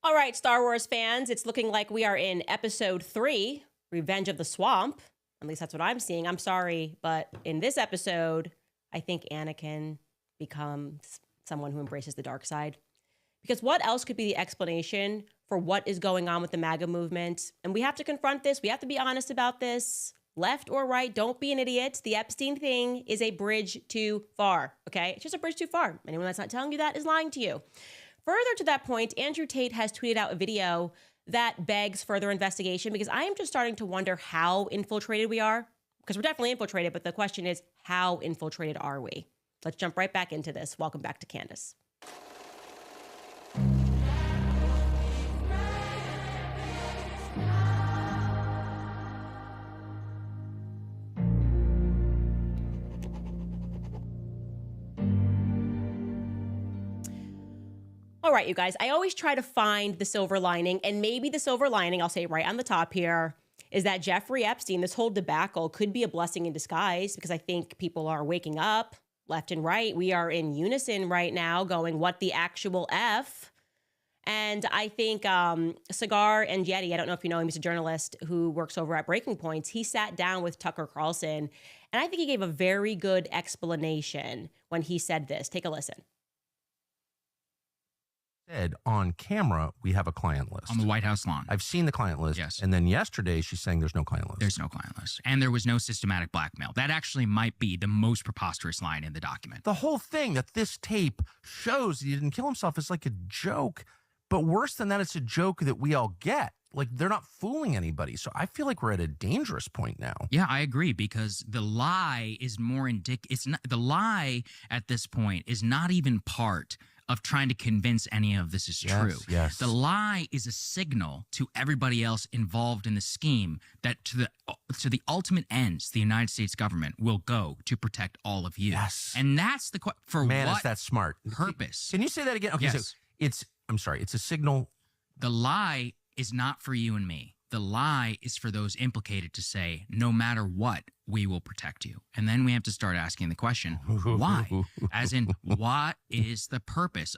All right, Star Wars fans, it's looking like we are in episode 3, Revenge of the Swamp. At least that's what I'm seeing. I'm sorry, but in this episode, I think Anakin becomes someone who embraces the dark side. Because what else could be the explanation for what is going on with the MAGA movement? And we have to confront this. We have to be honest about this. Left or right, don't be an idiot. The Epstein thing is a bridge too far, okay? It's just a bridge too far. Anyone that's not telling you that is lying to you. Further to that point, Andrew Tate has tweeted out a video that begs further investigation because I am just starting to wonder how infiltrated we are. Because we're definitely infiltrated, but the question is, how infiltrated are we? Let's jump right back into this. Welcome back to Candace. All right, you guys, I always try to find the silver lining, and maybe the silver lining, I'll say right on the top here, is that Jeffrey Epstein, this whole debacle could be a blessing in disguise because I think people are waking up left and right. We are in unison right now going, what the actual F? And I think Cigar and Yeti, I don't know if you know him, he's a journalist who works over at Breaking Points. He sat down with Tucker Carlson, and I think he gave a very good explanation when he said this. Take a listen. Said on camera, we have a client list. On the White House lawn. I've seen the client list. Yes. And then yesterday, she's saying there's no client list. There's no client list. And there was no systematic blackmail. That actually might be the most preposterous line in the document. The whole thing that this tape shows he didn't kill himself is like a joke. But worse than that, it's a joke that we all get. Like, they're not fooling anybody. So I feel like we're at a dangerous point now. Yeah, I agree, because the lie is more it's not, the lie at this point is not even part of trying to convince any of this is true. Yes. The lie is a signal to everybody else involved in the scheme that to the ultimate ends, the United States government will go to protect all of you. Yes. And that's the for Man, what is that smart. purpose? Can you say that again? Okay, Yes. so it's a signal. The lie is not for you and me. The lie is for those implicated to say, no matter what, we will protect you. And then we have to start asking the question, why? As in, what is the purpose?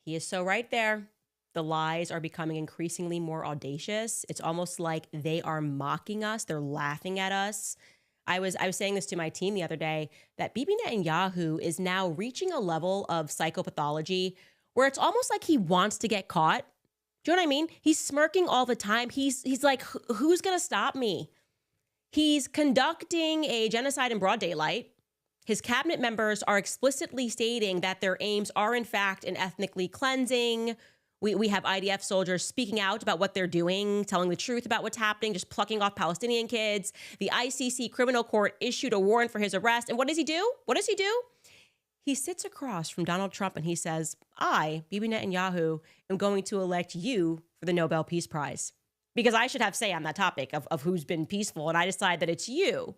He is so right there. The lies are becoming increasingly more audacious. It's almost like they are mocking us. They're laughing at us. I was saying this to my team the other day that Bibi Netanyahu is now reaching a level of psychopathology where it's almost like he wants to get caught. Do you know what I mean? He's smirking all the time. He's like, who's going to stop me? He's conducting a genocide in broad daylight. His cabinet members are explicitly stating that their aims are, in fact, an ethnically cleansing. We have IDF soldiers speaking out about what they're doing, telling the truth about what's happening, just plucking off Palestinian kids. The ICC criminal court issued a warrant for his arrest. And what does he do? He sits across from Donald Trump and he says, I, Bibi Netanyahu, am going to elect you for the Nobel Peace Prize. Because I should have say on that topic of who's been peaceful, and I decide that it's you.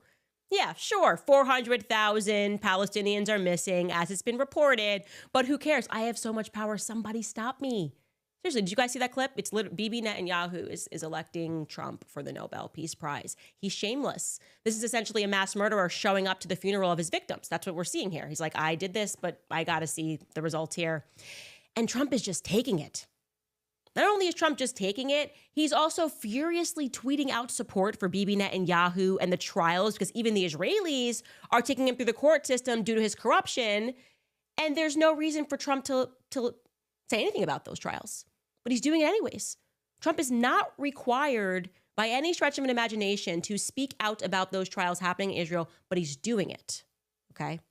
Yeah, sure, 400,000 Palestinians are missing, as it's been reported, but who cares? I have so much power, somebody stop me. Seriously, did you guys see that clip? It's Bibi Netanyahu is electing Trump for the Nobel Peace Prize. He's shameless. This is essentially a mass murderer showing up to the funeral of his victims. That's what we're seeing here. He's like, I did this, but I got to see the results here. And Trump is just taking it. Not only is Trump just taking it, he's also furiously tweeting out support for Bibi Netanyahu and the trials because even the Israelis are taking him through the court system due to his corruption. And there's no reason for Trump to say anything about those trials. But he's doing it anyways. Trump is not required by any stretch of an imagination to speak out about those trials happening in Israel, but he's doing it, okay?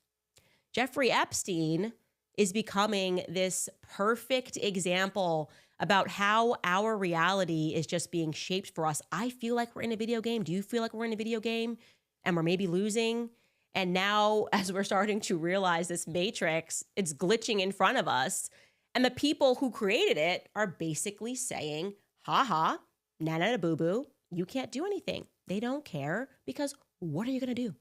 Jeffrey Epstein is becoming this perfect example about how our reality is just being shaped for us. I feel like we're in a video game. Do you feel like we're in a video game and we're maybe losing? And now, as we're starting to realize this matrix, it's glitching in front of us. And the people who created it are basically saying, ha, nana boo boo, you can't do anything. They don't care because what are you going to do?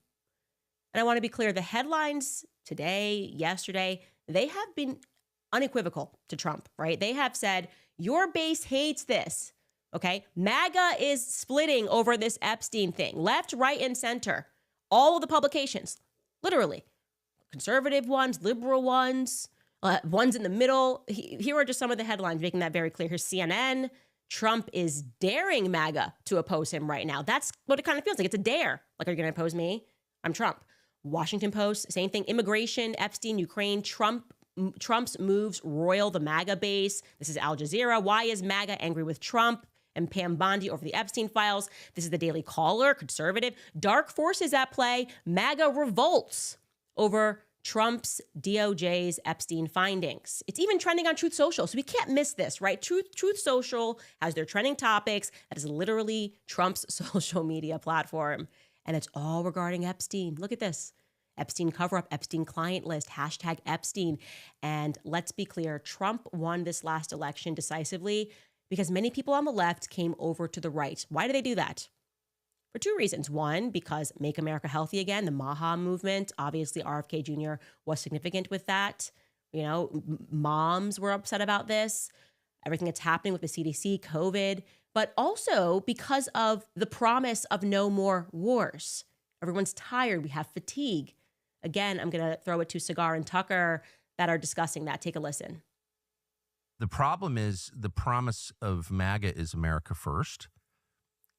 And I want to be clear, the headlines today, yesterday, they have been unequivocal to Trump, right? They have said, your base hates this, okay? MAGA is splitting over this Epstein thing, left, right, and center. All of the publications, literally, conservative ones, liberal ones, One's in the middle. Here are just some of the headlines making that very clear. Here's CNN. Trump is daring MAGA to oppose him right now. That's what it kind of feels like. It's a dare. Like, are you going to oppose me? I'm Trump. Washington Post, same thing. Immigration, Epstein, Ukraine, Trump's moves roil the MAGA base. This is Al Jazeera. Why is MAGA angry with Trump and Pam Bondi over the Epstein files? This is the Daily Caller, conservative. Dark forces at play. MAGA revolts over Trump's DOJ's Epstein findings. It's even trending on Truth Social, so we can't miss this, right? Truth Social has their trending topics. That is literally Trump's social media platform. And it's all regarding Epstein. Look at this. Epstein cover-up, Epstein client list, hashtag Epstein. And let's be clear, Trump won this last election decisively because many people on the left came over to the right. Why do they do that? For two reasons. One, because Make America Healthy Again, the MAGA movement, obviously RFK Jr. was significant with that. You know, moms were upset about this, everything that's happening with the CDC, COVID, but also because of the promise of no more wars. Everyone's tired. We have fatigue. Again, I'm going to throw it to Cigar and Tucker that are discussing that. Take a listen. The problem is the promise of MAGA is America first.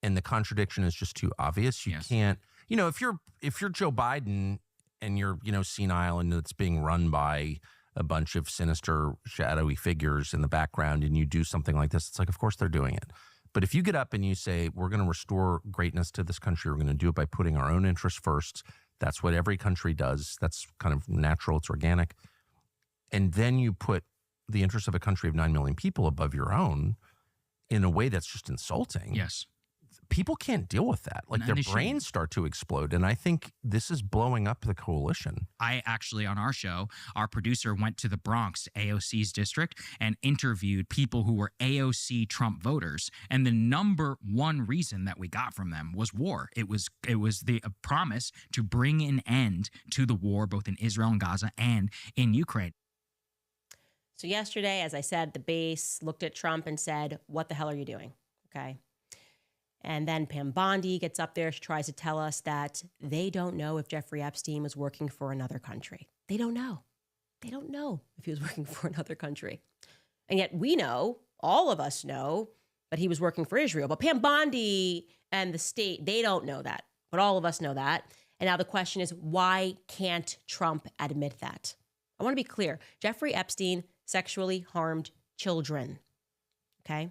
And the contradiction is just too obvious. You can't, you know, if you're Joe Biden and you're, you know, senile and it's being run by a bunch of sinister, shadowy figures in the background and you do something like this, it's like, of course they're doing it. But if you get up and you say, we're going to restore greatness to this country, we're going to do it by putting our own interests first. That's what every country does. That's kind of natural. It's organic. And then you put the interests of a country of 9 million people above your own in a way that's just insulting. Yes. People can't deal with that. Like, their brains start to explode. And I think this is blowing up the coalition. I actually, on our show, our producer went to the Bronx, AOC's district, and interviewed people who were AOC Trump voters. And the number one reason that we got from them was war. It was the promise to bring an end to the war, both in Israel and Gaza and in Ukraine. So yesterday, as I said, the base looked at Trump and said, what the hell are you doing? Okay. And then Pam Bondi gets up there. She tries to tell us that they don't know if Jeffrey Epstein was working for another country. They don't know. They don't know if he was working for another country. And yet we know, all of us know, that he was working for Israel. But Pam Bondi and the state, they don't know that. But all of us know that. And now the question is, why can't Trump admit that? I want to be clear. Jeffrey Epstein sexually harmed children. Okay?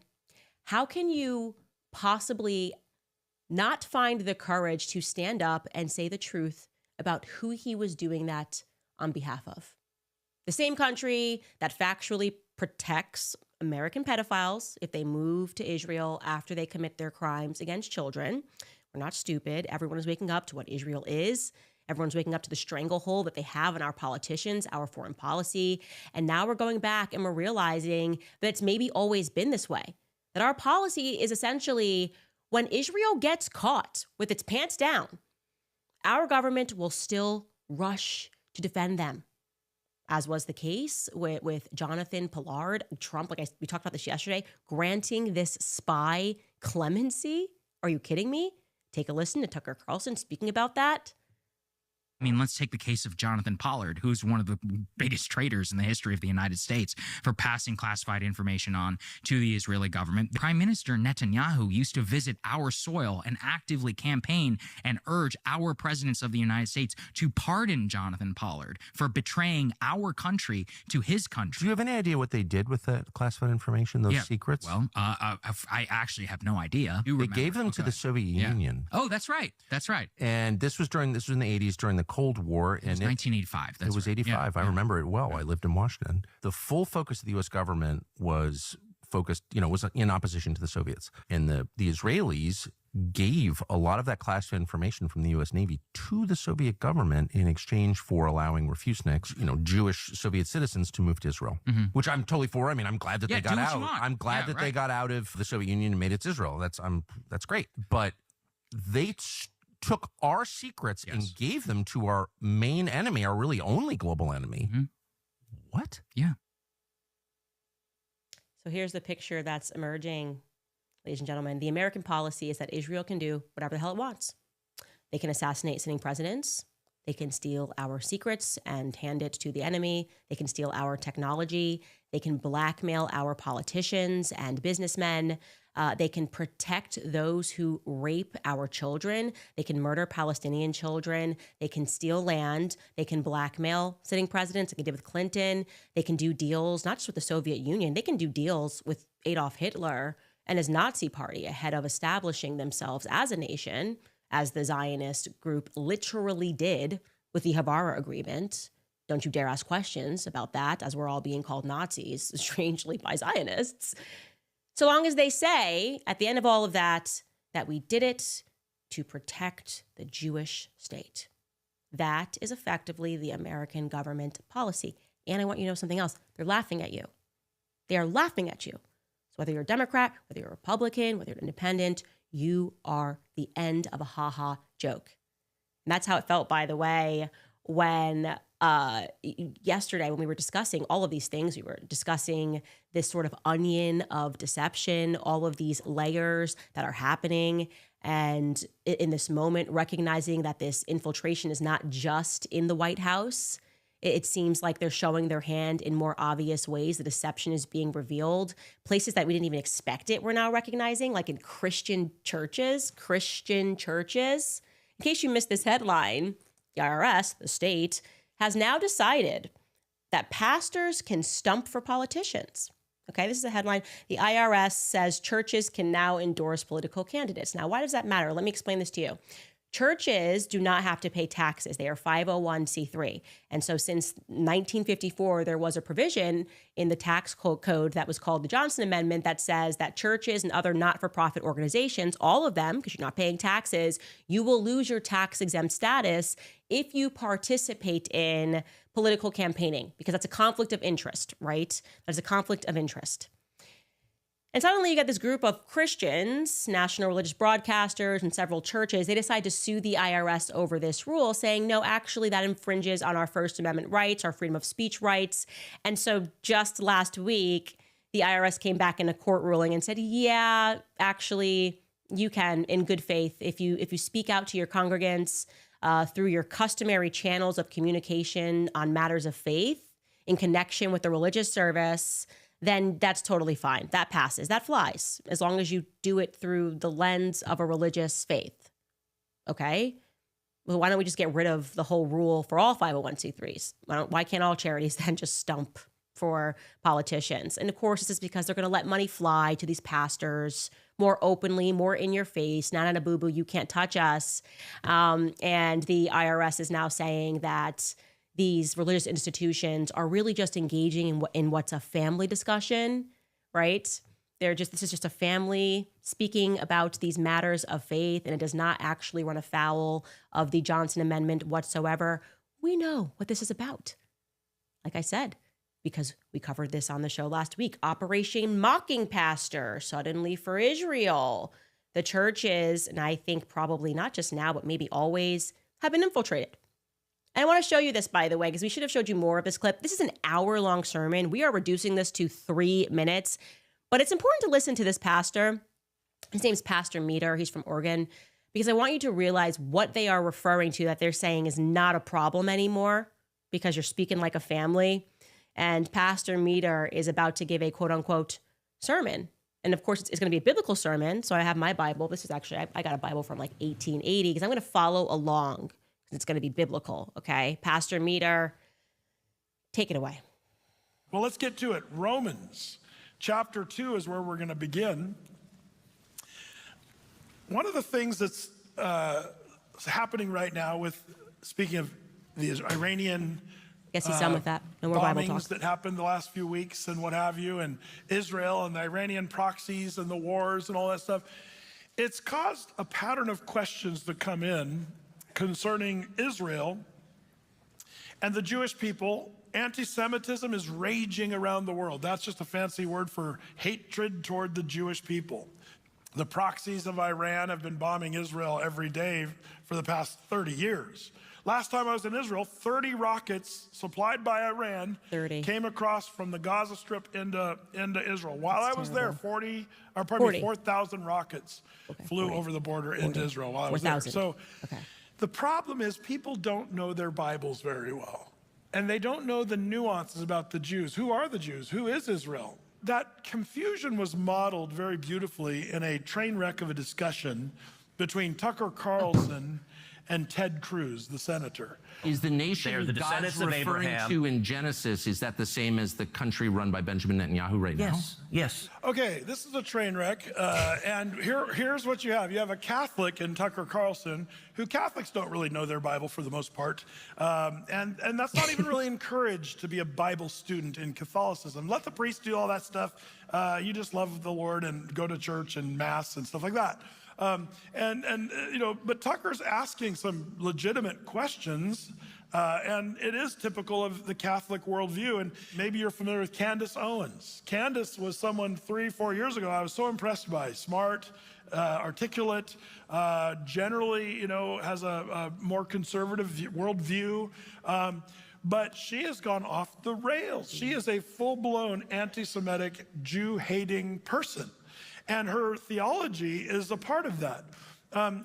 How can you possibly not find the courage to stand up and say the truth about who he was doing that on behalf of? The same country that factually protects American pedophiles if they move to Israel after they commit their crimes against children. We're not stupid. Everyone is waking up to what Israel is. Everyone's waking up to the stranglehold that they have on our politicians, our foreign policy. And now we're going back and we're realizing that it's maybe always been this way. That our policy is essentially, when Israel gets caught with its pants down, our government will still rush to defend them, as was the case with Jonathan Pollard. Trump, we talked about this yesterday, granting this spy clemency. Are you kidding me? Take a listen to Tucker Carlson speaking about that. I mean, let's take the case of Jonathan Pollard, who's one of the biggest traitors in the history of the United States for passing classified information on to the Israeli government. Prime Minister Netanyahu used to visit our soil and actively campaign and urge our presidents of the United States to pardon Jonathan Pollard for betraying our country to his country. Do you have any idea what they did with that classified information, those secrets? Well, I actually have no idea. They gave them to the Soviet Union. Oh, that's right. That's right. And this was in the 80s, during the Cold War. It was 1985. It was 85. I remember it well. I lived in Washington. The full focus of the U.S. government was in opposition to the Soviets. And the Israelis gave a lot of that classified information from the U.S. Navy to the Soviet government in exchange for allowing refuseniks, Jewish Soviet citizens, to move to Israel, which I'm totally for. I mean, I'm glad that they got out. I'm glad that they got out of the Soviet Union and made it to Israel. That's great. But they took our secrets and gave them to our main enemy, our really only global enemy. What? Yeah. So here's the picture that's emerging, ladies and gentlemen. The American policy is that Israel can do whatever the hell it wants. They can assassinate sitting presidents. They can steal our secrets and hand it to the enemy. They can steal our technology. They can blackmail our politicians and businessmen. They can protect those who rape our children. They can murder Palestinian children. They can steal land. They can blackmail sitting presidents, like they did with Clinton. They can do deals, not just with the Soviet Union. They can do deals with Adolf Hitler and his Nazi party ahead of establishing themselves as a nation, as the Zionist group literally did with the Havara Agreement. Don't you dare ask questions about that, as we're all being called Nazis, strangely, by Zionists. So long as they say, at the end of all of that, that we did it to protect the Jewish state. That is effectively the American government policy. And I want you to know something else. They're laughing at you. They are laughing at you. So whether you're a Democrat, whether you're a Republican, whether you're an independent, you are the end of a ha-ha joke. And that's how it felt, by the way, when yesterday when we were discussing all of these things, we were discussing this sort of onion of deception, all of these layers that are happening. And in this moment, recognizing that this infiltration is not just in the White House. It seems like they're showing their hand in more obvious ways. The deception is being revealed. Places that we didn't even expect it, we're now recognizing, like in Christian churches. In case you missed this headline, the IRS, the state, has now decided that pastors can stump for politicians. Okay, this is a headline. The IRS says churches can now endorse political candidates. Now, why does that matter? Let me explain this to you. Churches do not have to pay taxes. They are 501c3. And so since 1954, there was a provision in the tax code that was called the Johnson Amendment that says that churches and other not-for-profit organizations, all of them, because you're not paying taxes, you will lose your tax-exempt status if you participate in political campaigning, because that's a conflict of interest, right? That's a conflict of interest. And suddenly you get this group of Christians, national religious broadcasters, and several churches. They decide to sue the IRS over this rule, saying, no, actually, that infringes on our First Amendment rights, our freedom of speech rights. And so just last week, the IRS came back in a court ruling and said, yeah, actually, you can, in good faith, if you speak out to your congregants through your customary channels of communication on matters of faith in connection with the religious service, then that's totally fine. That passes. That flies, as long as you do it through the lens of a religious faith. Okay? Well, why don't we just get rid of the whole rule for all 501c3s? Why can't all charities then just stump for politicians? And of course, this is because they're going to let money fly to these pastors more openly, more in your face. Nana boo-boo, you can't touch us. And the IRS is now saying that these religious institutions are really just engaging in what's a family discussion, right? This is just a family speaking about these matters of faith, and it does not actually run afoul of the Johnson Amendment whatsoever. We know what this is about. Like I said, because we covered this on the show last week, Operation Mocking Pastor, suddenly for Israel. The churches, and I think probably not just now, but maybe always, have been infiltrated. And I want to show you this, by the way, because we should have showed you more of this clip. This is an hour-long sermon. We are reducing this to 3 minutes. But it's important to listen to this pastor. His name's Pastor Meter. He's from Oregon. Because I want you to realize what they are referring to that they're saying is not a problem anymore because you're speaking like a family. And Pastor Meter is about to give a quote-unquote sermon. And of course, it's going to be a biblical sermon. So I have my Bible. This is actually, I got a Bible from like 1880 because I'm going to follow along. It's going to be biblical, okay? Pastor Meter, take it away. Well, let's get to it. Romans chapter 2 is where we're going to begin. One of the things that's happening right now with, speaking of the Iranian Guess he's done with that. No more Bible talk. bombings that happened the last few weeks and what have you, and Israel and the Iranian proxies and the wars and all that stuff, it's caused a pattern of questions to come in concerning Israel and the Jewish people. Anti-Semitism is raging around the world. That's just a fancy word for hatred toward the Jewish people. The proxies of Iran have been bombing Israel every day for the past 30 years. Last time I was in Israel, 30 rockets supplied by Iran came across from the Gaza Strip into Israel. While I was there, 4,000 rockets flew over the border into Israel while I was there. So The problem is people don't know their Bibles very well. And they don't know the nuances about the Jews. Who are the Jews? Who is Israel? That confusion was modeled very beautifully in a train wreck of a discussion between Tucker Carlson and Ted Cruz, the senator. Is the nation the God's descendants of referring Abraham. to in Genesis, is that the same as the country run by Benjamin Netanyahu right now? Yes. Okay, this is a train wreck, and here's what you have. You have a Catholic in Tucker Carlson, who Catholics don't really know their Bible for the most part, and that's not even really encouraged to be a Bible student in Catholicism. Let the priest do all that stuff. You just love the Lord and go to church and mass and stuff like that. But Tucker's asking some legitimate questions, and it is typical of the Catholic worldview. And maybe you're familiar with Candace Owens. Candace was someone 3-4 years ago I was so impressed by. Smart, articulate, generally, has a more conservative worldview. But she has gone off the rails. She is a full-blown anti-Semitic, Jew-hating person. And her theology is a part of that.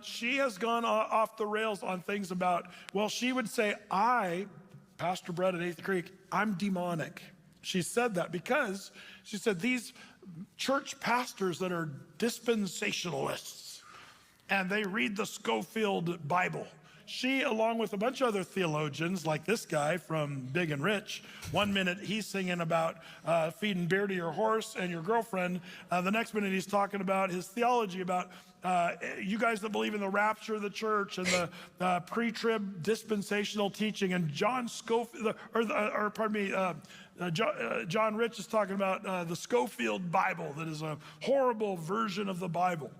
She has gone off the rails on things about, well, she would say, Pastor Brett at Eighth Creek, I'm demonic. She said that because she said these church pastors that are dispensationalists and they read the Schofield Bible. She, along with a bunch of other theologians, like this guy from Big and Rich, one minute he's singing about feeding beer to your horse and your girlfriend. The next minute he's talking about his theology about you guys that believe in the rapture of the church and the pre-trib dispensational teaching. And John Schofield, John Rich is talking about the Schofield Bible that is a horrible version of the Bible.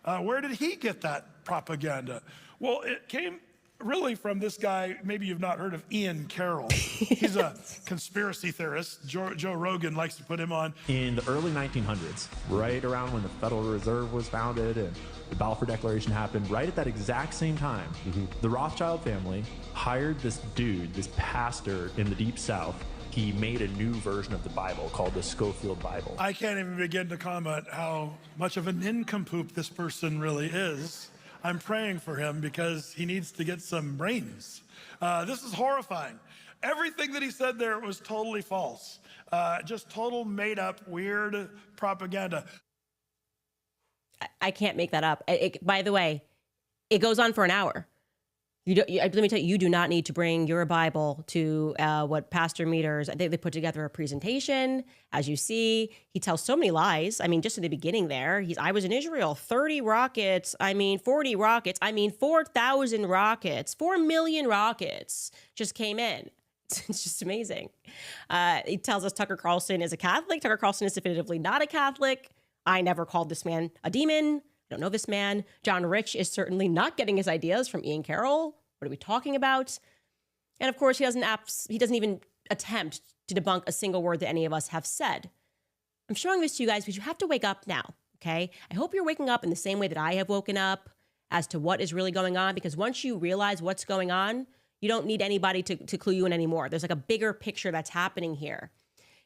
Where did he get that propaganda? Well, it came really from this guy, maybe you've not heard of Ian Carroll. He's a conspiracy theorist. Joe Rogan likes to put him on. In the early 1900s, right around when the Federal Reserve was founded and the Balfour Declaration happened, right at that exact same time, the Rothschild family hired this dude, this pastor in the Deep South. He made a new version of the Bible called the Schofield Bible. I can't even begin to comment how much of a nincompoop this person really is. I'm praying for him because he needs to get some brains. This is horrifying. Everything that he said there was totally false. Just total made up, weird propaganda. I can't make that up. By the way, it goes on for an hour. Let me tell you, you do not need to bring your Bible to what Pastor Meters, they put together a presentation. As you see, he tells so many lies. I mean, just in the beginning there, I was in Israel, 30 rockets, 40 rockets, 4,000 rockets, 4 million rockets just came in. It's just amazing. He tells us Tucker Carlson is a Catholic. Tucker Carlson is definitively not a Catholic. I never called this man a demon. I don't know this man. John Rich is certainly not getting his ideas from Ian Carroll. What are we talking about? And of course, he doesn't even attempt to debunk a single word that any of us have said. I'm showing this to you guys because you have to wake up now, okay? I hope you're waking up in the same way that I have woken up as to what is really going on, because once you realize what's going on, you don't need anybody to clue you in anymore. There's like a bigger picture that's happening here.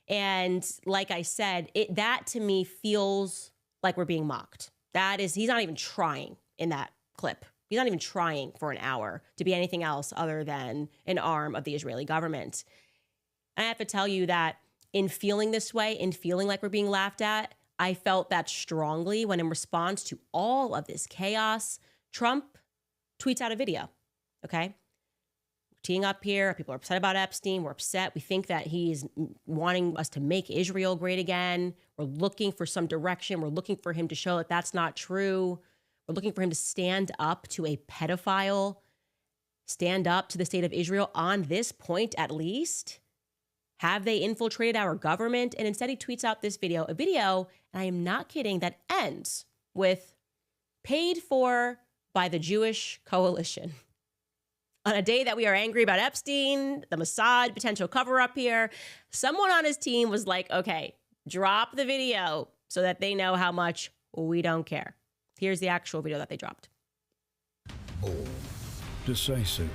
And like I said, that to me feels like we're being mocked. He's not even trying in that clip. He's not even trying for an hour to be anything else other than an arm of the Israeli government. And I have to tell you that in feeling this way, in feeling like we're being laughed at, I felt that strongly when in response to all of this chaos, Trump tweets out a video, okay? We're teeing up here. People are upset about Epstein. We're upset. We think that he's wanting us to make Israel great again. We're looking for some direction. We're looking for him to show that that's not true. We're looking for him to stand up to a pedophile, stand up to the state of Israel on this point at least. Have they infiltrated our government? And instead he tweets out this video, a video, and I am not kidding, that ends with paid for by the Jewish coalition. On a day that we are angry about Epstein, the Mossad potential cover-up here, someone on his team was like, okay, drop the video so that they know how much we don't care. Here's the actual video that they dropped. Bold, decisive,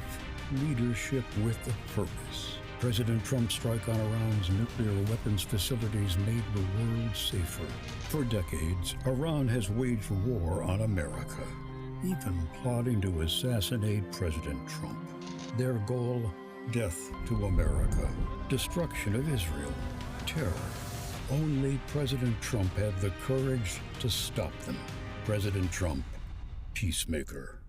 leadership with a purpose. President Trump's strike on Iran's nuclear weapons facilities made the world safer. For decades, Iran has waged war on America. even plotting to assassinate President Trump. Their goal, death to America, destruction of Israel, terror. Only President Trump had the courage to stop them. President Trump, peacemaker.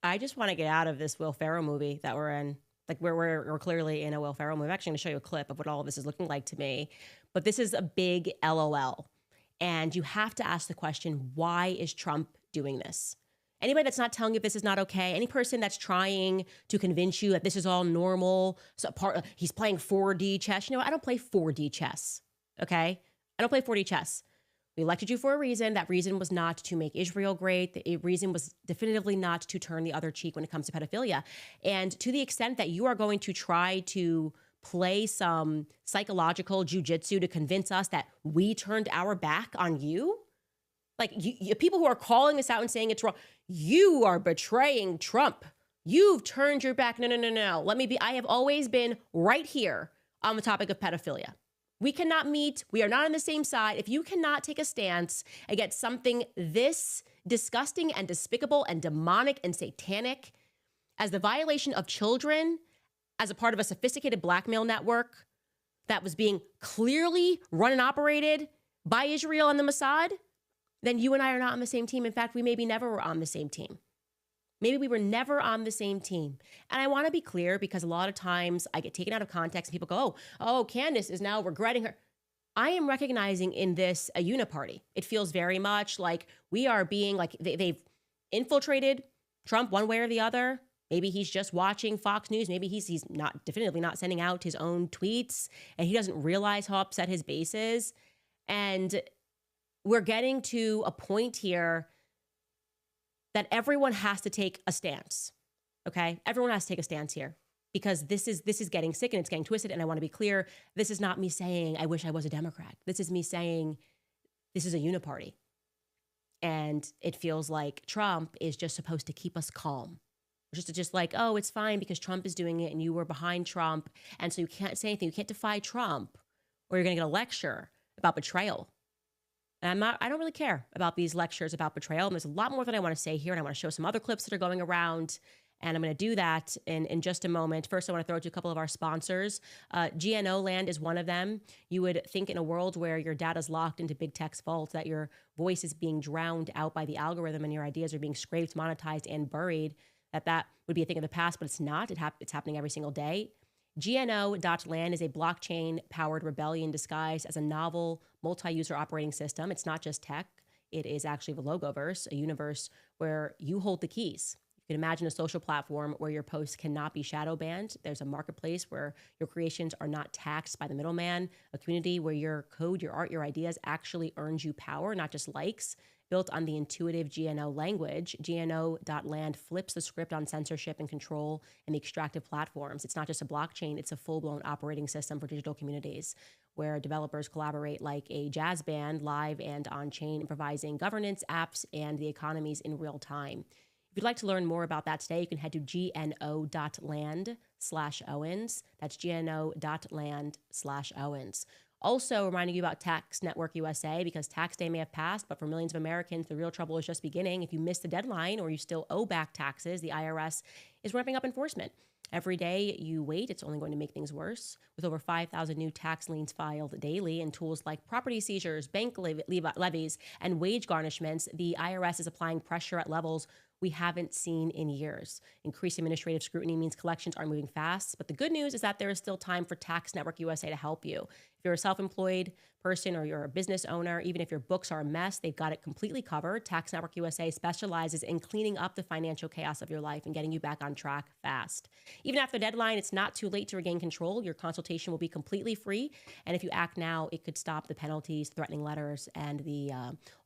I just want to get out of this Will Ferrell movie that we're in. Like we're clearly in a Will Ferrell movie. I'm actually going to show you a clip of what all of this is looking like to me. But this is a big LOL. And you have to ask the question, why is Trump doing this? Anybody that's not telling you this is not okay, any person that's trying to convince you that this is all normal, so he's playing 4D chess. You know what? I don't play 4D chess, okay? I don't play 4D chess. We elected you for a reason. That reason was not to make Israel great. The reason was definitively not to turn the other cheek when it comes to pedophilia. And to the extent that you are going to try to play some psychological jujitsu to convince us that we turned our back on you, like you people who are calling this out and saying it's wrong, you are betraying Trump. You've turned your back. No. I have always been right here on the topic of pedophilia. We cannot meet. We are not on the same side. If you cannot take a stance against something this disgusting and despicable and demonic and satanic as the violation of children as a part of a sophisticated blackmail network that was being clearly run and operated by Israel and the Mossad, then you and I are not on the same team. In fact, we maybe never were on the same team. Maybe we were never on the same team. And I want to be clear because a lot of times I get taken out of context and people go, oh, Candace is now regretting her. I am recognizing in this a uniparty. It feels very much like we are being like they've infiltrated Trump one way or the other. Maybe he's just watching Fox News. Maybe he's not definitively not sending out his own tweets and he doesn't realize how upset his base is. And we're getting to a point here that everyone has to take a stance, okay? Everyone has to take a stance here because this is getting sick and it's getting twisted. And I want to be clear, this is not me saying, I wish I was a Democrat. This is me saying, this is a uniparty. And it feels like Trump is just supposed to keep us calm. Just like, oh, it's fine because Trump is doing it and you were behind Trump. And so you can't say anything. You can't defy Trump or you're going to get a lecture about betrayal. And I don't really care about these lectures about betrayal. And there's a lot more that I want to say here. And I want to show some other clips that are going around. And I'm going to do that in just a moment. First, I want to throw to a couple of our sponsors. GNO Land is one of them. You would think in a world where your data is locked into big tech's vault, that your voice is being drowned out by the algorithm and your ideas are being scraped, monetized, and buried, that would be a thing of the past, but it's not. It's happening every single day. GNO.land is a blockchain-powered rebellion disguised as a novel multi-user operating system. It's not just tech. It is actually the Logoverse, a universe where you hold the keys. You can imagine a social platform where your posts cannot be shadow banned. There's a marketplace where your creations are not taxed by the middleman, a community where your code, your art, your ideas actually earns you power, not just likes. Built on the intuitive GNO language, GNO.land flips the script on censorship and control and the extractive platforms. It's not just a blockchain, it's a full-blown operating system for digital communities where developers collaborate like a jazz band, live and on-chain, improvising governance, apps, and the economies in real time. If you'd like to learn more about that today, you can head to gno.land/Owens. That's gno.land/Owens. Also reminding you about Tax Network USA because tax day may have passed, but for millions of Americans, the real trouble is just beginning. If you missed the deadline or you still owe back taxes, the IRS is ramping up enforcement. Every day you wait, it's only going to make things worse. With over 5,000 new tax liens filed daily and tools like property seizures, bank levies, and wage garnishments, the IRS is applying pressure at levels we haven't seen in years. Increased administrative scrutiny means collections are moving fast, but the good news is that there is still time for Tax Network USA to help you. If you're a self-employed person or you're a business owner, even if your books are a mess, they've got it completely covered. Tax Network USA specializes in cleaning up the financial chaos of your life and getting you back on track fast. Even after the deadline, it's not too late to regain control. Your consultation will be completely free, and if you act now, it could stop the penalties, threatening letters, and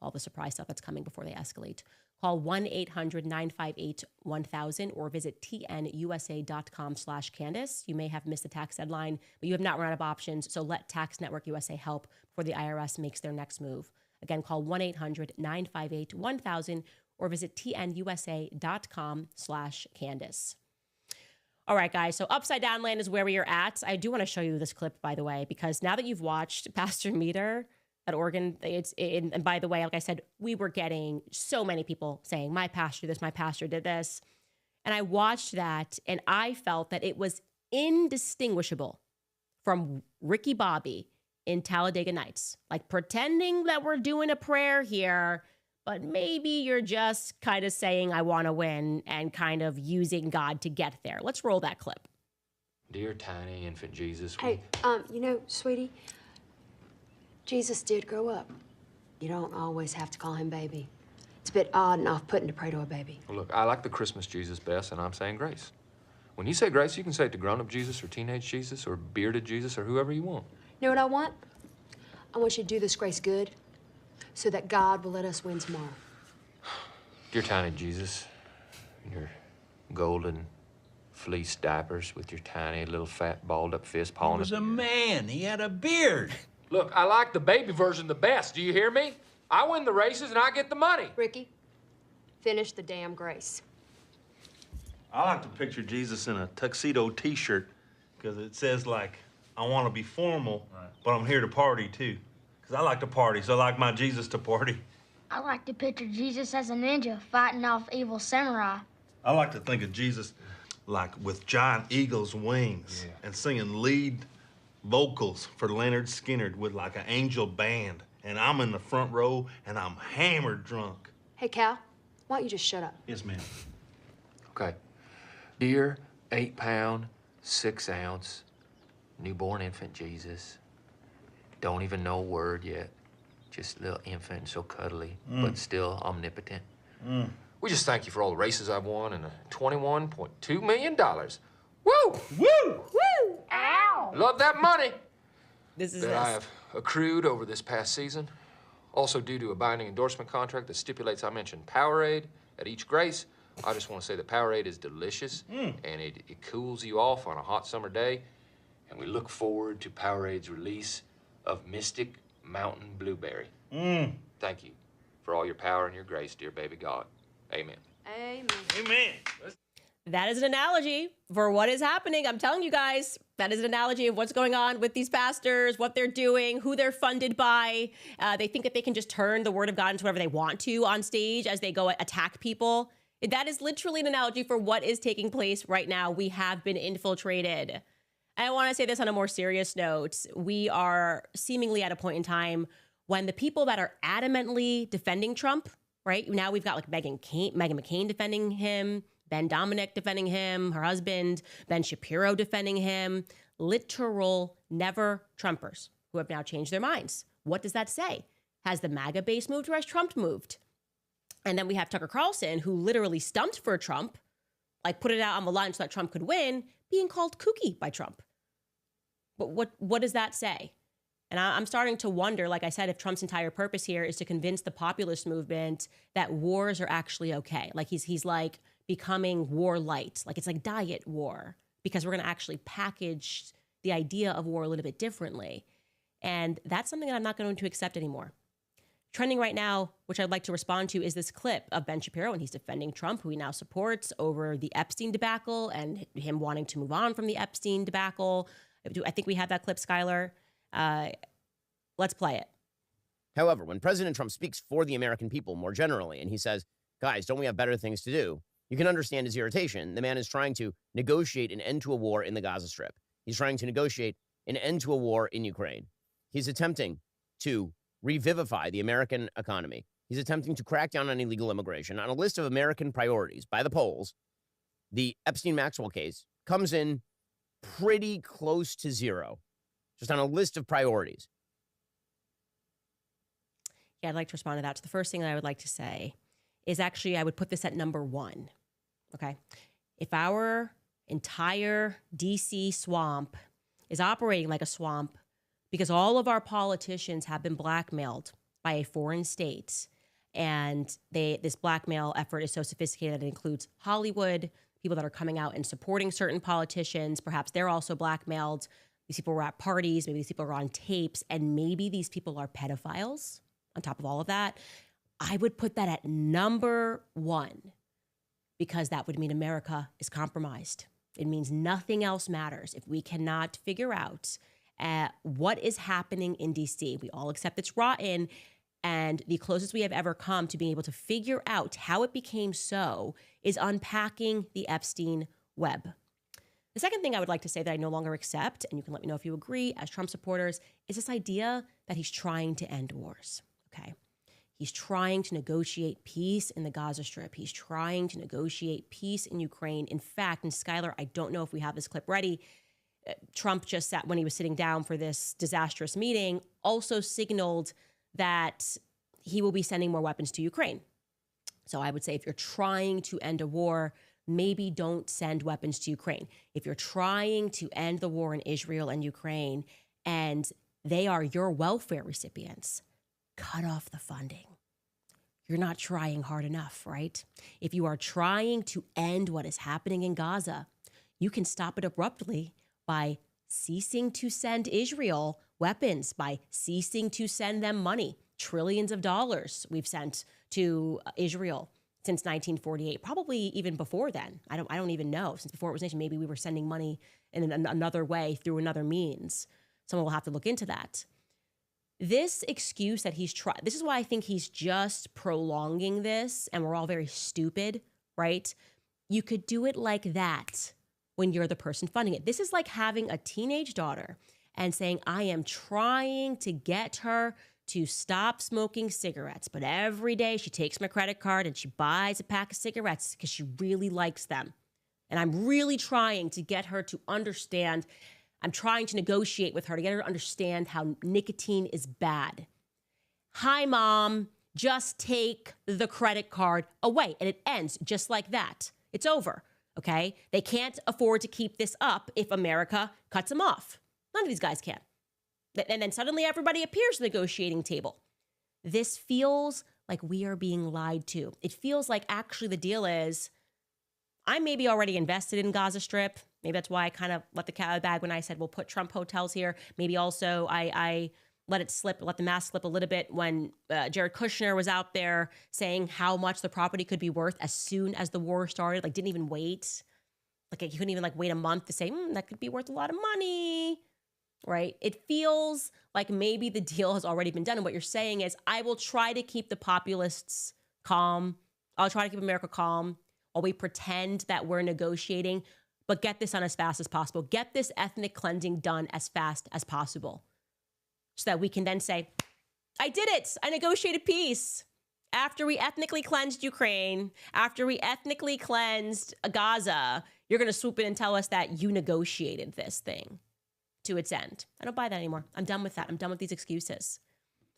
all the surprise stuff that's coming before they escalate. Call 1-800-958-1000 or visit tnusa.com/Candace. You may have missed the tax deadline, but you have not run out of options, so let Tax Network USA help before the IRS makes their next move. Again, call 1-800-958-1000 or visit tnusa.com/Candace. All right, guys, so Upside Down Land is where we are at. I do want to show you this clip, by the way, because now that you've watched Pastor Meter, That organ, and by the way, like I said, we were getting so many people saying, my pastor did this, my pastor did this. And I watched that and I felt that it was indistinguishable from Ricky Bobby in Talladega Nights. Like pretending that we're doing a prayer here, but maybe you're just kind of saying, I want to win and kind of using God to get there. Let's roll that clip. Dear tiny infant Jesus. Hey, sweetie, Jesus did grow up. You don't always have to call him baby. It's a bit odd and off-putting to pray to a baby. Well, look, I like the Christmas Jesus best, and I'm saying grace. When you say grace, you can say it to grown-up Jesus or teenage Jesus or bearded Jesus or whoever you want. You know what I want? I want you to do this grace good so that God will let us win tomorrow. Dear tiny Jesus, in your golden fleece diapers with your tiny little fat balled-up fist pawing. He was a man. He had a beard. Look, I like the baby version the best. Do you hear me? I win the races and I get the money. Ricky, finish the damn grace. I like to picture Jesus in a tuxedo T-shirt because it says, like, I want to be formal, but I'm here to party, too. Because I like to party, so I like my Jesus to party. I like to picture Jesus as a ninja fighting off evil samurai. I like to think of Jesus, like, with giant eagle's wings and singing lead vocals for Leonard Skinner with, like, an angel band. And I'm in the front row, and I'm hammered drunk. Hey, Cal, why don't you just shut up? Yes, ma'am. Okay. Dear 8-pound, 6-ounce, newborn infant Jesus. Don't even know a word yet. Just a little infant, so cuddly, but still omnipotent. We just thank you for all the races I've won and $21.2 million. Woo! Woo! Woo! Ow! Love that money This is that I have accrued over this past season. Also due to a binding endorsement contract that stipulates I mention Powerade at each grace. I just want to say that Powerade is delicious and it cools you off on a hot summer day. And we look forward to Powerade's release of Mystic Mountain Blueberry. Thank you for all your power and your grace, dear baby God. Amen. Amen. Amen. That is an analogy for what is happening. I'm telling you guys, that is an analogy of what's going on with these pastors, what they're doing, who they're funded by. They think that they can just turn the word of God into whatever they want to on stage as they go attack people. That is literally an analogy for what is taking place right now. We have been infiltrated. I want to say this on a more serious note. We are seemingly at a point in time when the people that are adamantly defending Trump, right? Now we've got like Meghan McCain defending him, Ben Dominic defending him, her husband, Ben Shapiro defending him, literal never Trumpers who have now changed their minds. What does that say? Has the MAGA base moved or has Trump moved? And then we have Tucker Carlson, who literally stumped for Trump, like put it out on the line so that Trump could win, being called kooky by Trump. But what does that say? And I'm starting to wonder, like I said, if Trump's entire purpose here is to convince the populist movement that wars are actually okay. Like he's like becoming war light. Like it's like diet war because we're going to actually package the idea of war a little bit differently. And that's something that I'm not going to accept anymore. Trending right now, which I'd like to respond to, is this clip of Ben Shapiro, and he's defending Trump, who he now supports over the Epstein debacle and him wanting to move on from the Epstein debacle. I think we have that clip, Skylar. Let's play it. However, when President Trump speaks for the American people more generally, and he says, guys, don't we have better things to do? You can understand his irritation. The man is trying to negotiate an end to a war in the Gaza Strip. He's trying to negotiate an end to a war in Ukraine. He's attempting to revivify the American economy. He's attempting to crack down on illegal immigration. On a list of American priorities by the polls, the Epstein-Maxwell case comes in pretty close to zero, just on a list of priorities. Yeah, I'd like to respond to that. So the first thing that I would like to say is actually I would put this at number one, okay? If our entire D.C. swamp is operating like a swamp because all of our politicians have been blackmailed by a foreign state, and this blackmail effort is so sophisticated that it includes Hollywood, people that are coming out and supporting certain politicians. Perhaps they're also blackmailed. These people were at parties. Maybe these people are on tapes. And maybe these people are pedophiles on top of all of that. I would put that at number one because that would mean America is compromised. It means nothing else matters if we cannot figure out at what is happening in DC. We all accept it's rotten. And the closest we have ever come to being able to figure out how it became so is unpacking the Epstein web. The second thing I would like to say that I no longer accept, and you can let me know if you agree as Trump supporters, is this idea that he's trying to end wars, okay? He's trying to negotiate peace in the Gaza Strip. He's trying to negotiate peace in Ukraine. In fact, and Skylar, I don't know if we have this clip ready, Trump just sat, when he was sitting down for this disastrous meeting, also signaled that he will be sending more weapons to Ukraine. So I would say if you're trying to end a war, maybe don't send weapons to Ukraine. If you're trying to end the war in Israel and Ukraine and they are your welfare recipients, cut off the funding. You're not trying hard enough, right? If you are trying to end what is happening in Gaza, you can stop it abruptly by ceasing to send Israel weapons, by ceasing to send them money. Trillions of dollars we've sent to Israel since 1948, probably even before then. I don't even know. Since before it was nation, maybe we were sending money in another way through another means. Someone will have to look into that. This excuse that he's trying, this is why I think he's just prolonging this, and we're all very stupid, right? You could do it like that when you're the person funding it. This is like having a teenage daughter and saying, I am trying to get her to stop smoking cigarettes, but every day she takes my credit card and she buys a pack of cigarettes because she really likes them. And I'm really trying to get her to understand, I'm trying to negotiate with her to get her to understand how nicotine is bad. Hi, Mom, just take the credit card away. And it ends just like that. It's over, okay? They can't afford to keep this up if America cuts them off. None of these guys can. And then suddenly everybody appears at the negotiating table. This feels like we are being lied to. It feels like actually the deal is, I may be already invested in Gaza Strip. Maybe that's why I kind of let the cat out of the bag when I said we'll put Trump hotels here. Maybe also I let it slip, let the mask slip a little bit when Jared Kushner was out there saying how much the property could be worth as soon as the war started. Like, didn't even wait. Like, he couldn't even wait a month to say, that could be worth a lot of money. Right? It feels like maybe the deal has already been done. And what you're saying is, I will try to keep the populists calm. I'll try to keep America calm while we pretend that we're negotiating, but get this done as fast as possible. Get this ethnic cleansing done as fast as possible so that we can then say, I did it. I negotiated peace. After we ethnically cleansed Ukraine, after we ethnically cleansed Gaza, you're going to swoop in and tell us that you negotiated this thing to its end. I don't buy that anymore. I'm done with that. I'm done with these excuses.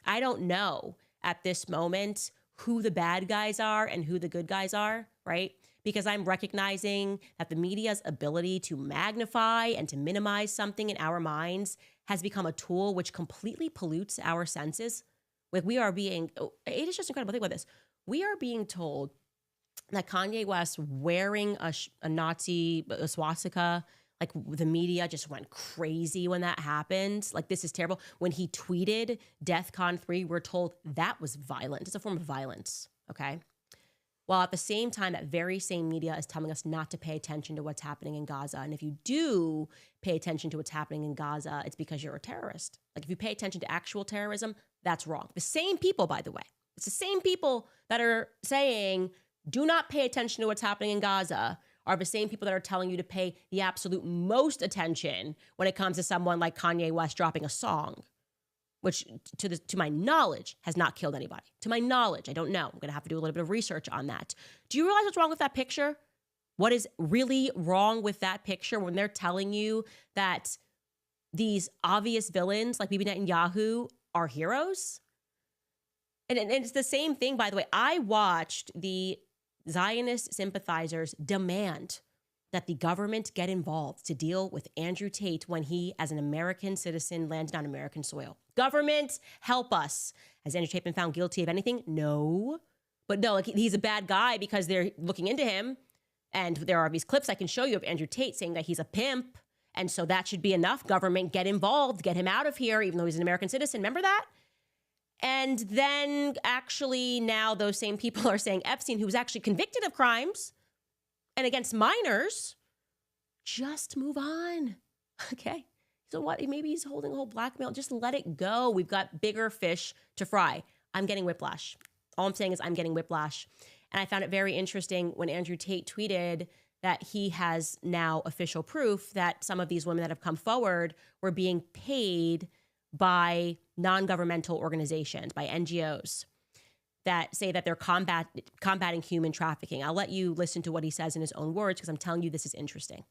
I don't know at this moment who the bad guys are and who the good guys are, right? Because I'm recognizing that the media's ability to magnify and to minimize something in our minds has become a tool which completely pollutes our senses. Like, we are being, it is just incredible. Think about this. We are being told that Kanye West wearing a Nazi swastika, like, the media just went crazy when that happened. Like, this is terrible. When he tweeted DEFCON 3, we're told that was violent. It's a form of violence, okay? While at the same time, that very same media is telling us not to pay attention to what's happening in Gaza. And if you do pay attention to what's happening in Gaza, it's because you're a terrorist. Like, if you pay attention to actual terrorism, that's wrong. The same people, by the way, it's the same people that are saying, do not pay attention to what's happening in Gaza, are the same people that are telling you to pay the absolute most attention when it comes to someone like Kanye West dropping a song, which to my knowledge has not killed anybody. To my knowledge, I don't know. I'm going to have to do a little bit of research on that. Do you realize what's wrong with that picture? What is really wrong with that picture when they're telling you that these obvious villains like Bibi Netanyahu are heroes? And it's the same thing, by the way. I watched the Zionist sympathizers demand that the government get involved to deal with Andrew Tate when he, as an American citizen, landed on American soil. Government, help us. Has Andrew Tate been found guilty of anything? No. But no, like, he's a bad guy because they're looking into him. And there are these clips I can show you of Andrew Tate saying that he's a pimp. And so that should be enough. Government, get involved, get him out of here, even though he's an American citizen. Remember that? And then actually now those same people are saying Epstein, who was actually convicted of crimes and against minors, just move on. Okay. So what? Maybe he's holding a whole blackmail. Just let it go. We've got bigger fish to fry. I'm getting whiplash. All I'm saying is I'm getting whiplash. And I found it very interesting when Andrew Tate tweeted that he has now official proof that some of these women that have come forward were being paid by non-governmental organizations, by NGOs, that say that they're combating human trafficking. I'll let you listen to what he says in his own words because I'm telling you this is interesting.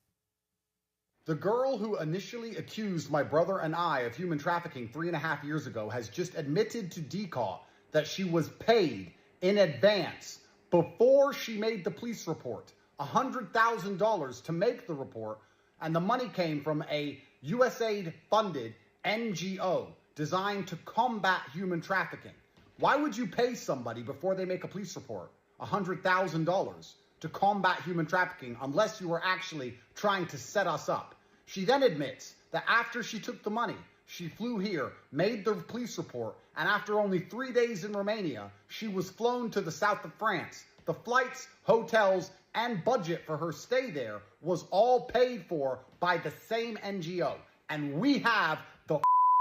The girl who initially accused my brother and I of human trafficking 3.5 years ago has just admitted to DCAW that she was paid in advance before she made the police report, $100,000 to make the report, and the money came from a USAID-funded NGO designed to combat human trafficking. Why would you pay somebody before they make a police report $100,000 to combat human trafficking unless you were actually trying to set us up? She then admits that after she took the money, she flew here, made the police report, and after only 3 days in Romania, she was flown to the south of France. The flights, hotels, and budget for her stay there was all paid for by the same NGO. And we have the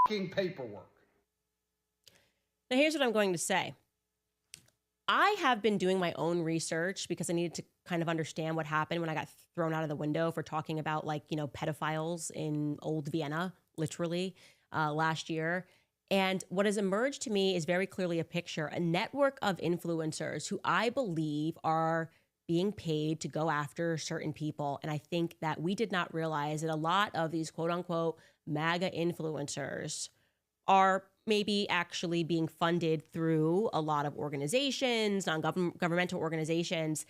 fucking paperwork. Now, here's what I'm going to say. I have been doing my own research because I needed to kind of understand what happened when I got thrown out of the window for talking about, like, you know, pedophiles in old Vienna, literally, last year. And what has emerged to me is very clearly a picture, a network of influencers who I believe are being paid to go after certain people. And I think that we did not realize that a lot of these quote unquote MAGA influencers are maybe actually being funded through a lot of organizations, non-governmental organizations.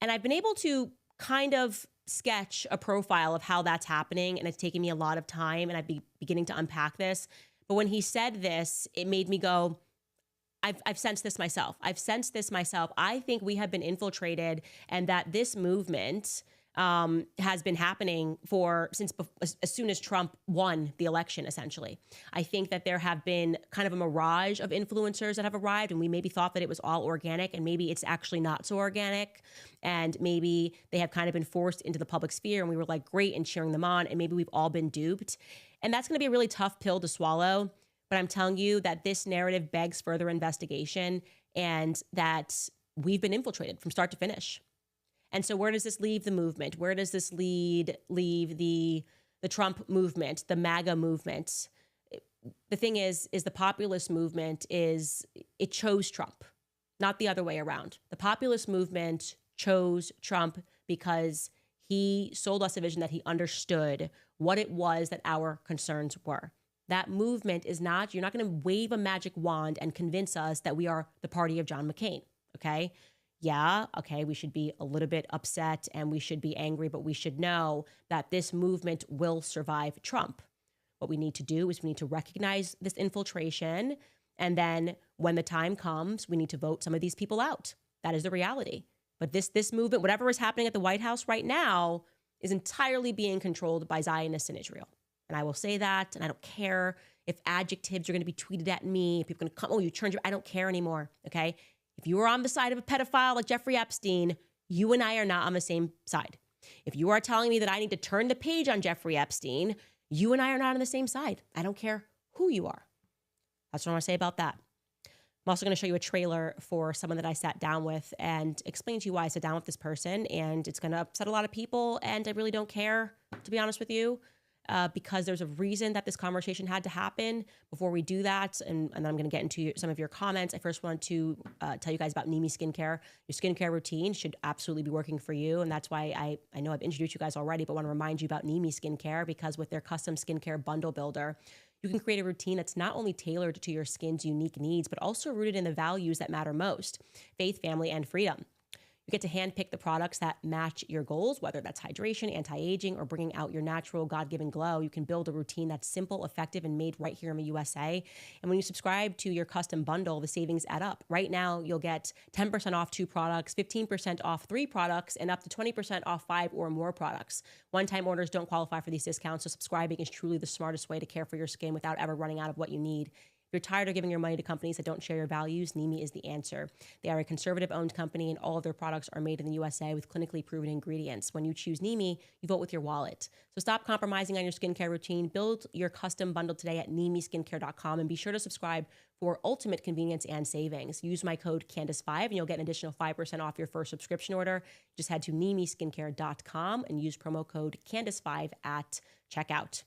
And I've been able to kind of sketch a profile of how that's happening. And it's taken me a lot of time and I'm beginning to unpack this. But when he said this, it made me go, I've sensed this myself. I think we have been infiltrated and that this movement has been happening since as soon as Trump won the election, essentially. I think that there have been kind of a mirage of influencers that have arrived and we maybe thought that it was all organic and maybe it's actually not so organic. And maybe they have kind of been forced into the public sphere and we were like, great, and cheering them on. And maybe we've all been duped. And that's going to be a really tough pill to swallow. But I'm telling you that this narrative begs further investigation and that we've been infiltrated from start to finish. And so where does this leave the movement? Where does this leave the Trump movement, the MAGA movement? The thing is the populist movement it chose Trump, not the other way around. The populist movement chose Trump because he sold us a vision that he understood what it was that our concerns were. That movement is not, you're not going to wave a magic wand and convince us that we are the party of John McCain, okay? Yeah, okay, we should be a little bit upset and we should be angry, but we should know that this movement will survive Trump. What we need to do is we need to recognize this infiltration, and then when the time comes, we need to vote some of these people out. That is the reality. But this movement, whatever is happening at the White House right now, is entirely being controlled by Zionists in Israel. And I will say that, and I don't care if adjectives are going to be tweeted at me, if people are going to come, oh, you turned your, I don't care anymore, okay? If you are on the side of a pedophile like Jeffrey Epstein, you and I are not on the same side. If you are telling me that I need to turn the page on Jeffrey Epstein, you and I are not on the same side. I don't care who you are. That's what I want to say about that. I'm also going to show you a trailer for someone that I sat down with and explain to you why I sat down with this person, and it's going to upset a lot of people, and I really don't care, to be honest with you. Because there's a reason that this conversation had to happen. Before we do that, and then I'm going to get into some of your comments, I first want to tell you guys about Nimi Skincare. Your skincare routine should absolutely be working for you, and that's why I know I've introduced you guys already, but want to remind you about Nimi Skincare, because with their custom skincare bundle builder, you can create a routine that's not only tailored to your skin's unique needs, but also rooted in the values that matter most: faith, family, and freedom. You get to handpick the products that match your goals, whether that's hydration, anti-aging, or bringing out your natural God-given glow. You can build a routine that's simple, effective, and made right here in the USA. And when you subscribe to your custom bundle, the savings add up. Right now, you'll get 10% off 2 products, 15% off 3 products, and up to 20% off 5 or more products. One-time orders don't qualify for these discounts, so subscribing is truly the smartest way to care for your skin without ever running out of what you need. If you're tired of giving your money to companies that don't share your values, NIMI is the answer. They are a conservative-owned company, and all of their products are made in the USA with clinically proven ingredients. When you choose NIMI, you vote with your wallet. So stop compromising on your skincare routine. Build your custom bundle today at NIMIskincare.com, and be sure to subscribe for ultimate convenience and savings. Use my code Candace5, and you'll get an additional 5% off your first subscription order. Just head to NIMIskincare.com and use promo code Candace5 at checkout.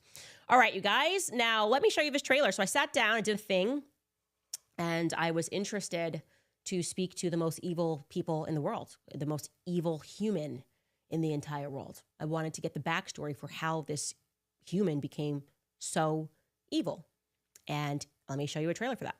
All right, you guys. Now, let me show you this trailer. So I sat down, I did a thing, and I was interested to speak to the most evil people in the world, the most evil human in the entire world. I wanted to get the backstory for how this human became so evil. And let me show you a trailer for that.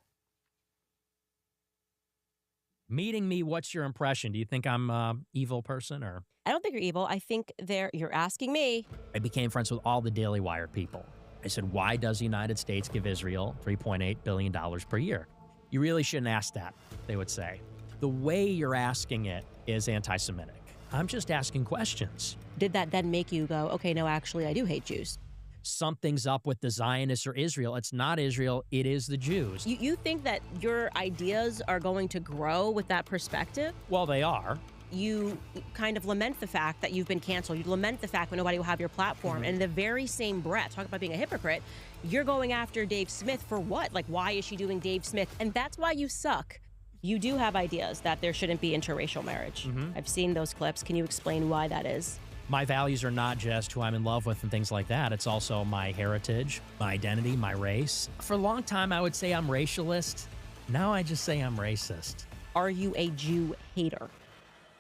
Meeting me, what's your impression? Do you think I'm an evil person or? I don't think you're evil. I think you're asking me. I became friends with all the Daily Wire people. I said, why does the United States give Israel $3.8 billion per year? You really shouldn't ask that, they would say. The way you're asking it is anti-Semitic. I'm just asking questions. Did that then make you go, okay, no, actually, I do hate Jews? Something's up with the Zionists or Israel. It's not Israel, it is the Jews. You think that your ideas are going to grow with that perspective? Well, they are. You kind of lament the fact that you've been canceled. You lament the fact that nobody will have your platform. And in the very same breath, talk about being a hypocrite, you're going after Dave Smith for what? Like, why is she doing Dave Smith? And that's why you suck. You do have ideas that there shouldn't be interracial marriage. I've seen those clips. Can you explain why that is? My values are not just who I'm in love with and things like that. It's also my heritage, my identity, my race. For a long time, I would say I'm racialist. Now I just say I'm racist. Are you a Jew hater?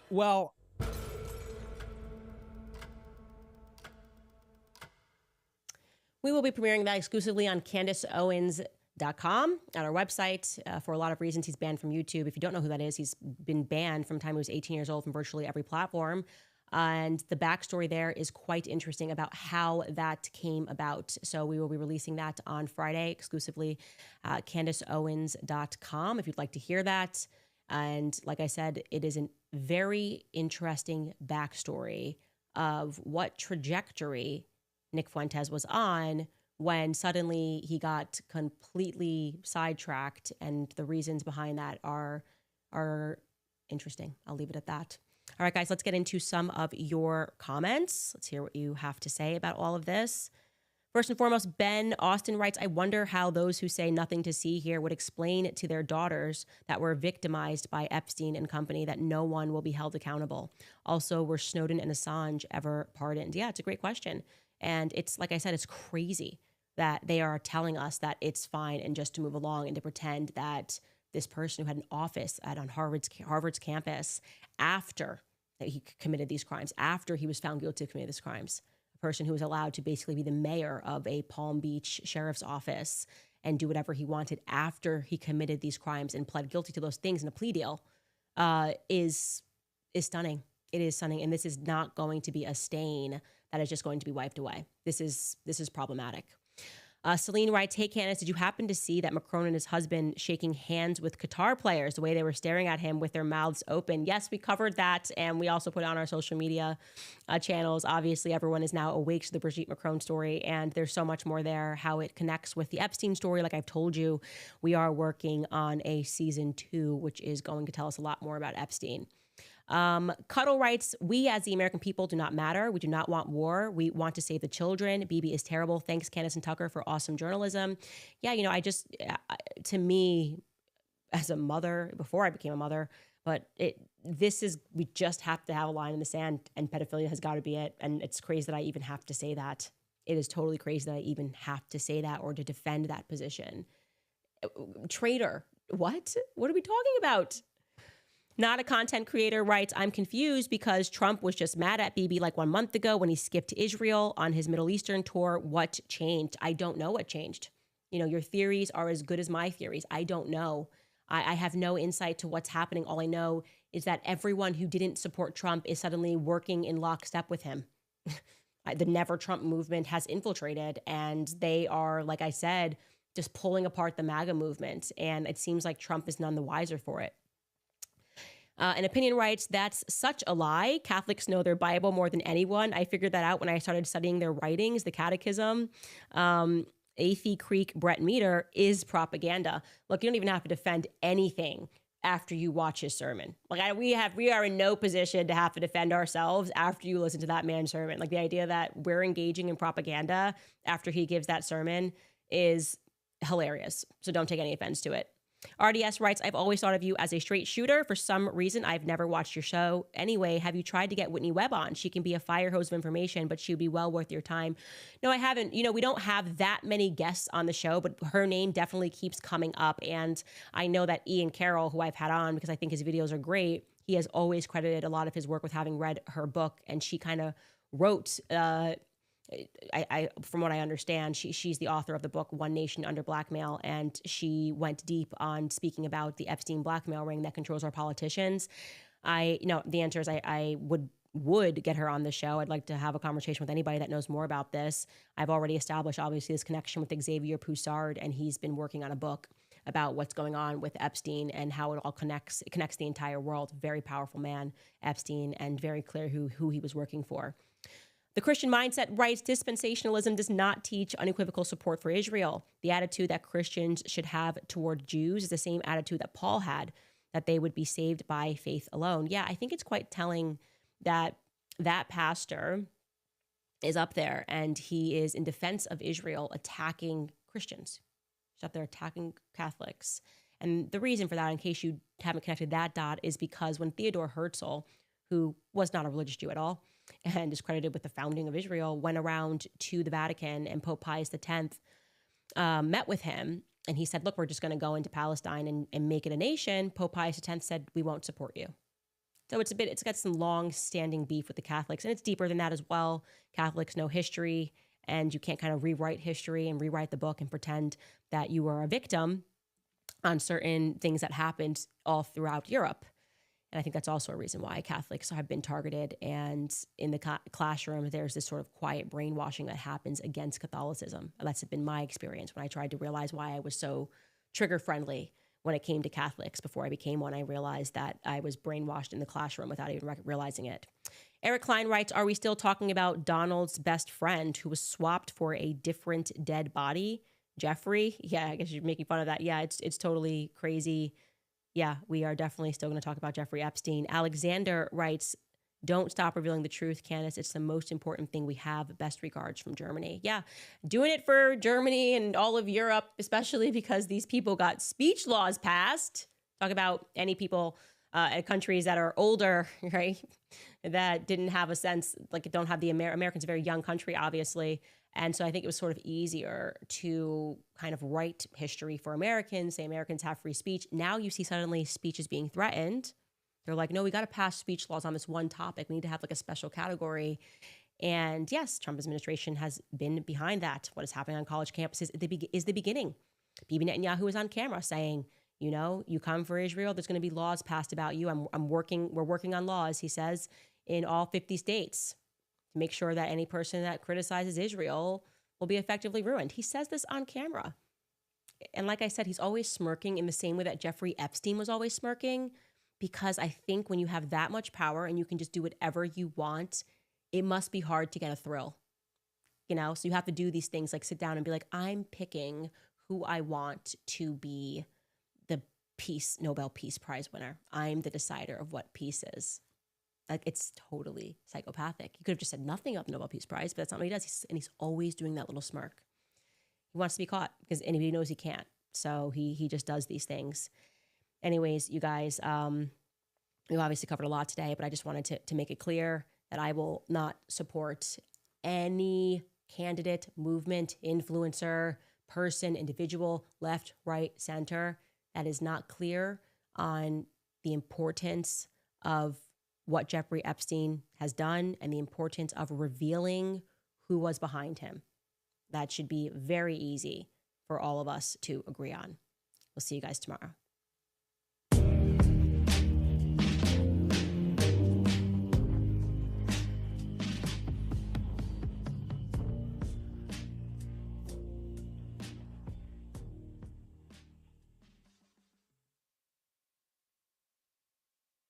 Well, we will be premiering that exclusively on CandaceOwens.com on our website for a lot of reasons. He's banned from YouTube. If you don't know who that is, he's been banned from the time he was 18 years old from virtually every platform. And the backstory there is quite interesting about how that came about. So we will be releasing that on Friday exclusively at CandaceOwens.com if you'd like to hear that. And like I said, it is a very interesting backstory of what trajectory Nick Fuentes was on when suddenly he got completely sidetracked, and the reasons behind that are interesting. I'll leave it at that. All right, guys, let's get into some of your comments. Let's hear what you have to say about all of this. First and foremost, Ben Austin writes, I wonder how those who say nothing to see here would explain to their daughters that were victimized by Epstein and company that no one will be held accountable. Also, were Snowden and Assange ever pardoned? Yeah, it's a great question. And it's, like I said, it's crazy that they are telling us that it's fine and just to move along and to pretend that this person who had an office on Harvard's campus after he committed these crimes, after he was found guilty of committing these crimes, a person who was allowed to basically be the mayor of a Palm Beach sheriff's office and do whatever he wanted after he committed these crimes and pled guilty to those things in a plea deal is stunning. It is stunning. And this is not going to be a stain that is just going to be wiped away. This is problematic. Celine writes, hey, Candace, did you happen to see that Macron and his husband shaking hands with Qatar players, the way they were staring at him with their mouths open? Yes, we covered that, and we also put it on our social media channels. Obviously, everyone is now awake to the Brigitte Macron story, and there's so much more there, how it connects with the Epstein story. Like I've told you, we are working on a season 2, which is going to tell us a lot more about Epstein. Cuddle writes, we as the American people do not matter. We do not want war. We want to save the children. Bibi is terrible. Thanks, Candace and Tucker, for awesome journalism. Yeah, you know, to me, as a mother, before I became a mother, but we just have to have a line in the sand, and pedophilia has got to be it. And it's crazy that I even have to say that. It is totally crazy that I even have to say that or to defend that position. Traitor. What? What are we talking about? Not a content creator writes, I'm confused because Trump was just mad at Bibi like 1 month ago when he skipped to Israel on his Middle Eastern tour. What changed? I don't know what changed. You know, your theories are as good as my theories. I don't know. I have no insight to what's happening. All I know is that everyone who didn't support Trump is suddenly working in lockstep with him. The Never Trump movement has infiltrated, and they are, like I said, just pulling apart the MAGA movement. And it seems like Trump is none the wiser for it. An opinion writes, that's such a lie. Catholics know their Bible more than anyone. I figured that out when I started studying their writings, the catechism. Athey Creek Brett Meter is propaganda. Look, you don't even have to defend anything after you watch his sermon. Like we are in no position to have to defend ourselves after you listen to that man's sermon. Like the idea that we're engaging in propaganda after he gives that sermon is hilarious. So don't take any offense to it. RDS writes, I've always thought of you as a straight shooter. For some reason, I've never watched your show. Anyway, have you tried to get Whitney Webb on? She can be a fire hose of information, but she would be well worth your time. No, I haven't. You know, we don't have that many guests on the show, but her name definitely keeps coming up. And I know that Ian Carroll, who I've had on because I think his videos are great, he has always credited a lot of his work with having read her book. And she kind of wrote, from what I understand, she's the author of the book One Nation Under Blackmail, and she went deep on speaking about the Epstein blackmail ring that controls our politicians. The answer is I would get her on the show. I'd like to have a conversation with anybody that knows more about this. I've already established, obviously, this connection with Xavier Poussard, and he's been working on a book about what's going on with Epstein and how it all connects. It connects the entire world. Very powerful man, Epstein, and very clear who he was working for. The Christian Mindset writes, dispensationalism does not teach unequivocal support for Israel. The attitude that Christians should have toward Jews is the same attitude that Paul had, that they would be saved by faith alone. Yeah, I think it's quite telling that that pastor is up there and he is in defense of Israel attacking Christians. He's up there attacking Catholics. And the reason for that, in case you haven't connected that dot, is because when Theodore Herzl, who was not a religious Jew at all, and is credited with the founding of Israel, went around to the Vatican, and Pope Pius X met with him, and he said, look, we're just going to go into Palestine and make it a nation. Pope Pius X said, we won't support you. So it's got some long-standing beef with the Catholics, and it's deeper than that as well. Catholics know history, and you can't kind of rewrite history and rewrite the book and pretend that you were a victim on certain things that happened all throughout Europe. And I think that's also a reason why Catholics have been targeted. And in the classroom, there's this sort of quiet brainwashing that happens against Catholicism. That's been my experience when I tried to realize why I was so trigger-friendly when it came to Catholics. Before I became one, I realized that I was brainwashed in the classroom without even realizing it. Eric Klein writes, are we still talking about Donald's best friend who was swapped for a different dead body? Jeffrey? Yeah, I guess you're making fun of that. Yeah, it's totally crazy. Yeah, we are definitely still going to talk about Jeffrey Epstein. Alexander writes, don't stop revealing the truth, Candace. It's the most important thing we have. Best regards from Germany. Yeah, doing it for Germany and all of Europe, especially because these people got speech laws passed. Talk about any people countries that are older, right, that didn't have a sense, like don't have the Americans, a very young country, obviously. And so I think it was sort of easier to kind of write history for Americans, say Americans have free speech. Now you see suddenly speech is being threatened. They're like, no, we got to pass speech laws on this one topic. We need to have like a special category. And yes, Trump administration has been behind that. What is happening on college campuses is the beginning. Bibi Netanyahu is on camera saying, you know, you come for Israel, there's going to be laws passed about you. We're working on laws, he says, in all 50 states. Make sure that any person that criticizes Israel will be effectively ruined. He says this on camera. And like I said, he's always smirking in the same way that Jeffrey Epstein was always smirking, because I think when you have that much power and you can just do whatever you want, it must be hard to get a thrill, you know? So you have to do these things like sit down and be like, I'm picking who I want to be the Nobel Peace Prize winner. I'm the decider of what peace is. Like, it's totally psychopathic. He could have just said nothing about the Nobel Peace Prize, but that's not what he does. He's always doing that little smirk. He wants to be caught because anybody knows he can't. So he just does these things. Anyways, you guys, we've obviously covered a lot today, but I just wanted to make it clear that I will not support any candidate, movement, influencer, person, individual, left, right, center, that is not clear on the importance of what Jeffrey Epstein has done and the importance of revealing who was behind him. That should be very easy for all of us to agree on. We'll see you guys tomorrow.